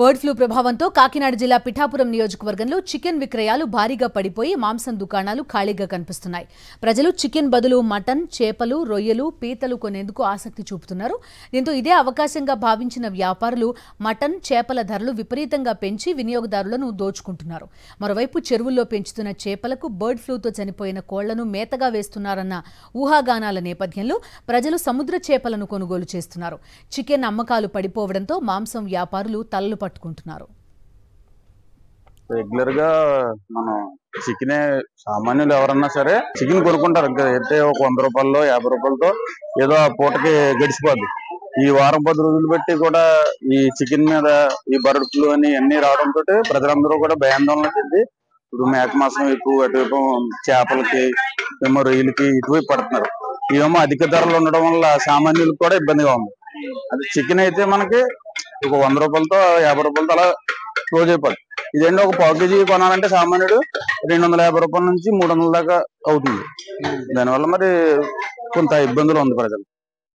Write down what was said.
Bird flu ప్రభావంతో కాకినాడ జిల్లా పిఠాపురం నియోజకవర్గంలో చికెన్ విక్రయాలు భారీగా పడిపోయి మాంసం దుకాణాలు ఖాళీగా కనిపిస్తున్నాయి. ప్రజలు చికెన్ బదులు మటన్, చేపలు, రొయ్యలు, పీతలు కొనేందుకు ఆసక్తి చూపుతున్నారు. దీంతో ఇదే అవకాశంగా భావించిన వ్యాపారులు మటన్, చేపల ధరలు విపరీతంగా పెంచి వినియోగదారులను దోచుకుంటున్నారు. మరోవైపు చెరువుల్లో పెంచుతున్న చేపలకు బర్డ్ ఫ్లూతో చనిపోయిన కోళ్లను మేతగా వేస్తున్నారన్న ఊహాగానాల నేపథ్యంలో ప్రజలు సముద్ర చేపలను కొనుగోలు చేస్తున్నారు. చికెన్ అమ్మకాలు పడిపోవడంతో మాంసం వ్యాపారులు తలలు పట్టుకుంటున్నారు. రెగ్యులర్ గా మనం చికెన్ సామాన్యులు ఎవరన్నా సరే చికెన్ కొనుక్కుంటారు. ఇంకా అయితే ఒక 100 రూపాయలు 50 రూపాయలతో ఏదో ఆ పూటకి గడిచిపోద్ది. ఈ వారం 10 రోజులు బట్టి కూడా ఈ చికెన్ మీద ఈ బర్డ్ ఫ్లూ అని అన్ని రావడంతో ప్రజలందరూ కూడా భయాందోళన చెంది ఇప్పుడు మేక మాంసం ఎక్కువ అటువైపు చేపలకి ఏమో రొయ్యలకి ఇటువైపు పడుతున్నారు. ఇవేమో అధిక ధరలు ఉండడం వల్ల సామాన్యులకు కూడా ఇబ్బందిగా ఉంది. అది చికెన్ అయితే మనకి ఒక 100 రూపాయలతో 50 రూపాయలతో అలా క్లోజ్ అయిపోద్ది. ఇదేంటి ఒక పావు కేజీ కొనాలంటే సామాన్యుడు 250 రూపాయల నుంచి 300 దాకా అవుతుంది. దానివల్ల మరి కొంత ఇబ్బందులు ఉంది ప్రజలు.